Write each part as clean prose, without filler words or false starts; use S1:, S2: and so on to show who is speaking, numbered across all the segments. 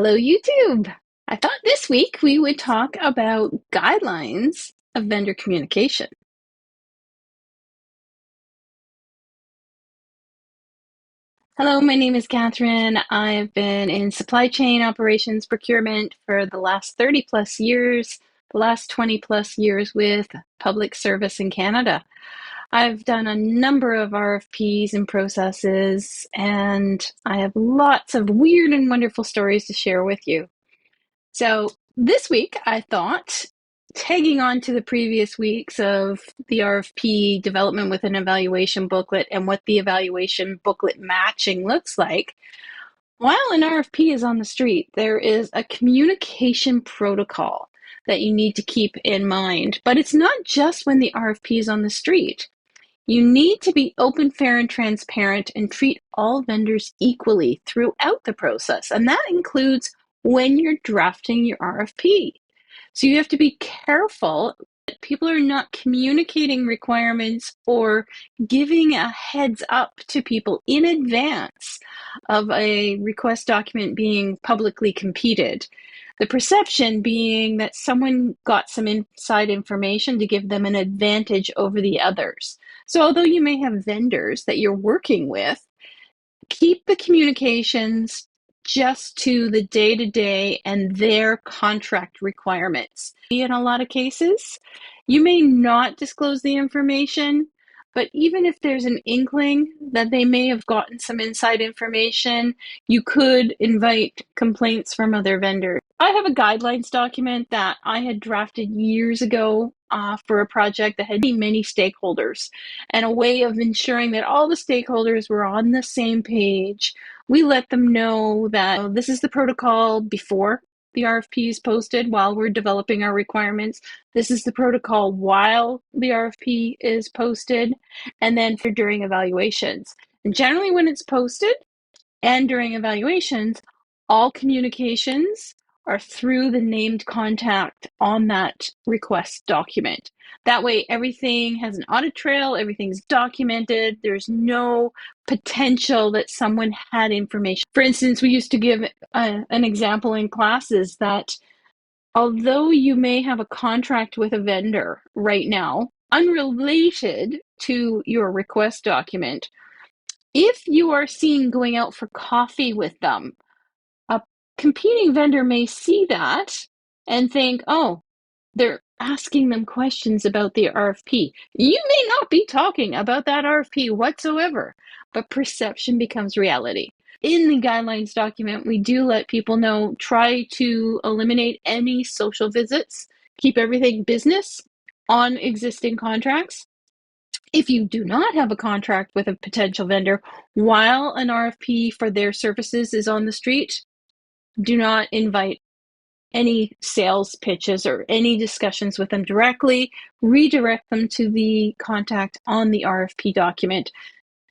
S1: Hello, YouTube. I thought this week we would talk about guidelines of vendor communication. Hello, my name is Katherine. I've been in supply chain operations procurement for the last 30 plus years, the last 20 plus years with public service in Canada. I've done a number of RFPs and processes, and I have lots of weird and wonderful stories to share with you. So this week, I thought, tagging on to the previous weeks of the RFP development with an evaluation booklet and what the evaluation booklet matching looks like, while an RFP is on the street, there is a communication protocol that you need to keep in mind. But it's not just when the RFP is on the street. You need to be open, fair, and transparent and treat all vendors equally throughout the process. And that includes when you're drafting your RFP. So you have to be careful that people are not communicating requirements or giving a heads up to people in advance of a request document being publicly competed. The perception being that someone got some inside information to give them an advantage over the others. So although you may have vendors that you're working with, keep the communications just to the day to day and their contract requirements. In a lot of cases, you may not disclose the information, but even if there's an inkling that they may have gotten some inside information, you could invite complaints from other vendors. I have a guidelines document that I had drafted years ago for a project that had many stakeholders, and a way of ensuring that all the stakeholders were on the same page. We let them know that this is the protocol before the RFP is posted while we're developing our requirements. This is the protocol while the RFP is posted, and then for during evaluations. And generally, when it's posted and during evaluations, all communications are through the named contact on that request document. That way, everything has an audit trail, everything's documented, there's no potential that someone had information. For instance, we used to give an example in classes that although you may have a contract with a vendor right now, unrelated to your request document, if you are seen going out for coffee with them, a competing vendor may see that and think, oh, they're asking them questions about the RFP. You may not be talking about that RFP whatsoever, but perception becomes reality. In the guidelines document, we do let people know, try to eliminate any social visits, keep everything business on existing contracts. If you do not have a contract with a potential vendor while an RFP for their services is on the street, do not invite any sales pitches or any discussions with them directly. Redirect them to the contact on the RFP document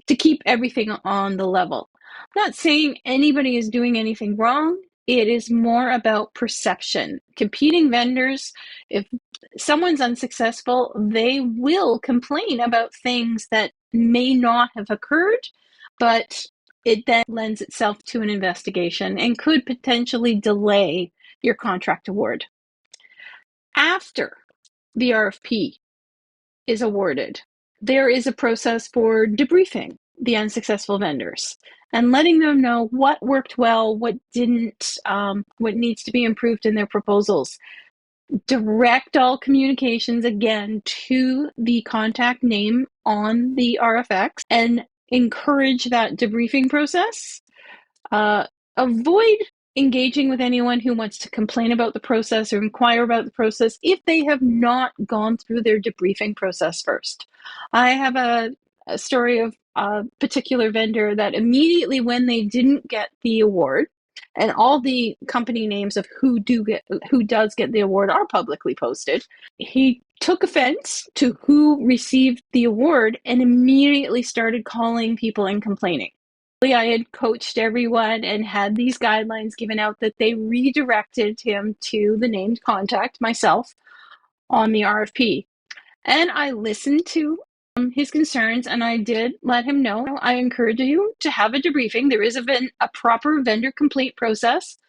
S1: to keep everything on the level. I'm not saying anybody is doing anything wrong. It is more about perception. Competing vendors, if someone's unsuccessful, they will complain about things that may not have occurred, but it then lends itself to an investigation and could potentially delay your contract award. After the RFP is awarded, there is a process for debriefing the unsuccessful vendors and letting them know what worked well, what didn't, what needs to be improved in their proposals. Direct all communications again to the contact name on the RFX and encourage that debriefing process. Avoid engaging with anyone who wants to complain about the process or inquire about the process if they have not gone through their debriefing process first. I have a story of a particular vendor that immediately when they didn't get the award, and all the company names of who does get the award are publicly posted, he took offense to who received the award and immediately started calling people and complaining. I had coached everyone and had these guidelines given out that they redirected him to the named contact, myself, on the RFP. And I listened to his concerns, and I did let him know, I encourage you to have a debriefing. There is a proper vendor complaint process.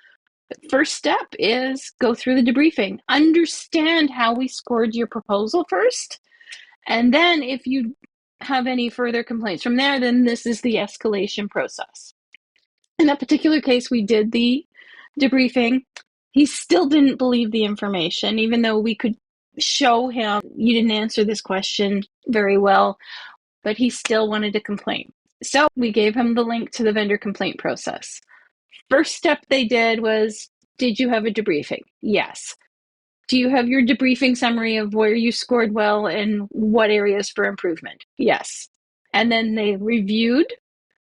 S1: First step is go through the debriefing. Understand how we scored your proposal first. And then if you have any further complaints from there, then this is the escalation process. In that particular case, we did the debriefing. He still didn't believe the information, even though we could show him, you didn't answer this question very well, but he still wanted to complain. So we gave him the link to the vendor complaint process. First step they did was, did you have a debriefing? Yes. Do you have your debriefing summary of where you scored well and what areas for improvement? Yes. And then they reviewed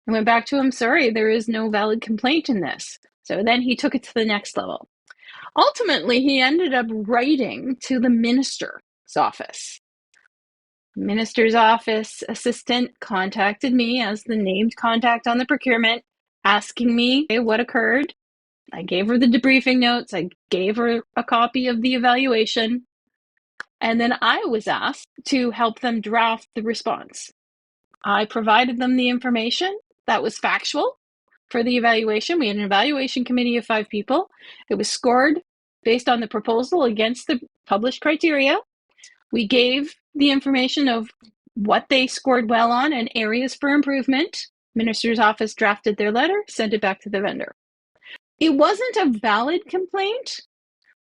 S1: and went back to him, sorry, there is no valid complaint in this. So then he took it to the next level. Ultimately, he ended up writing to the minister's office. The minister's office assistant contacted me as the named contact on the procurement, asking me what occurred. I gave her the debriefing notes. I gave her a copy of the evaluation. And then I was asked to help them draft the response. I provided them the information that was factual for the evaluation. We had an evaluation committee of 5 people. It was scored based on the proposal against the published criteria. We gave the information of what they scored well on and areas for improvement. Minister's office drafted their letter, sent it back to the vendor. It wasn't a valid complaint,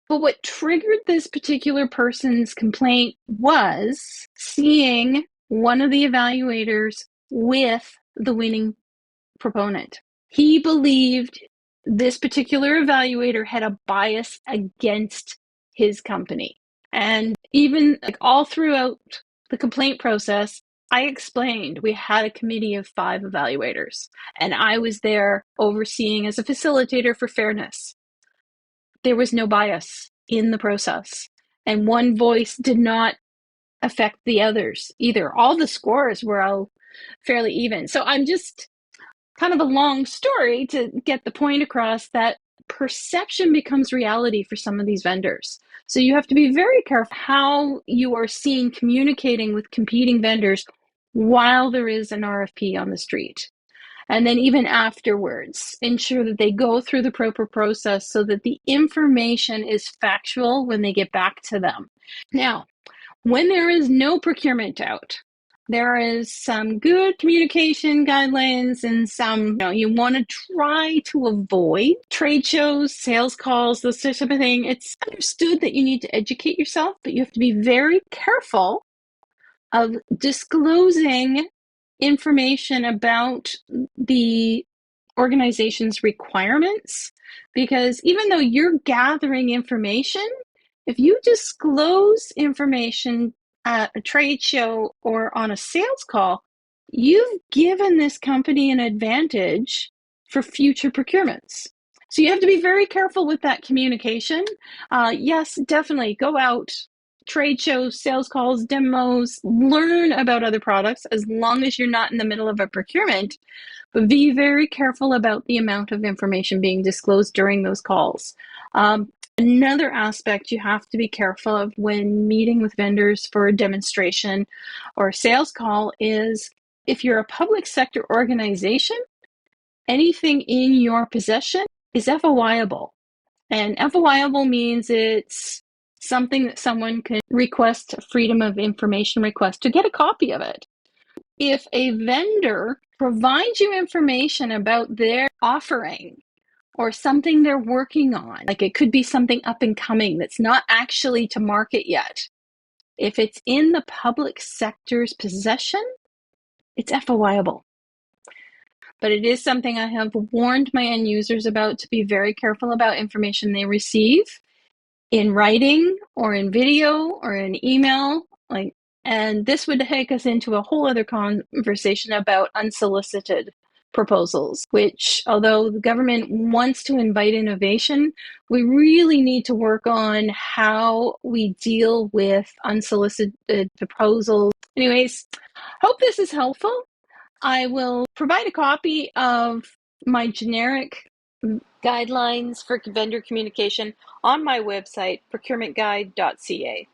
S1: but what triggered this particular person's complaint was seeing one of the evaluators with the winning proponent. He believed this particular evaluator had a bias against his company. And even all throughout the complaint process, I explained we had a committee of 5 evaluators, and I was there overseeing as a facilitator for fairness. There was no bias in the process, and one voice did not affect the others either. All the scores were all fairly even. So I'm just kind of a long story to get the point across that perception becomes reality for some of these vendors. So you have to be very careful how you are seen communicating with competing vendors while there is an RFP on the street. And then even afterwards, ensure that they go through the proper process so that the information is factual when they get back to them. Now, when there is no procurement out, there is some good communication guidelines and some, you want to try to avoid trade shows, sales calls, those types of thing. It's understood that you need to educate yourself, but you have to be very careful of disclosing information about the organization's requirements, because even though you're gathering information, if you disclose information at a trade show or on a sales call, you've given this company an advantage for future procurements. So you have to be very careful with that communication. Yes, definitely go out, trade shows, sales calls, demos, learn about other products as long as you're not in the middle of a procurement, but be very careful about the amount of information being disclosed during those calls. Another aspect you have to be careful of when meeting with vendors for a demonstration or a sales call is if you're a public sector organization, anything in your possession is FOIable. And FOIable means it's something that someone can request a freedom of information request to get a copy of it. If a vendor provides you information about their offering or something they're working on, like it could be something up and coming that's not actually to market yet, if it's in the public sector's possession, it's FOIable. But it is something I have warned my end users about, to be very careful about information they receive in writing or in video or in email. And this would take us into a whole other conversation about unsolicited proposals, which, although the government wants to invite innovation, we really need to work on how we deal with unsolicited proposals. Anyways, hope this is helpful. I will provide a copy of my generic guidelines for vendor communication on my website, procurementguide.ca.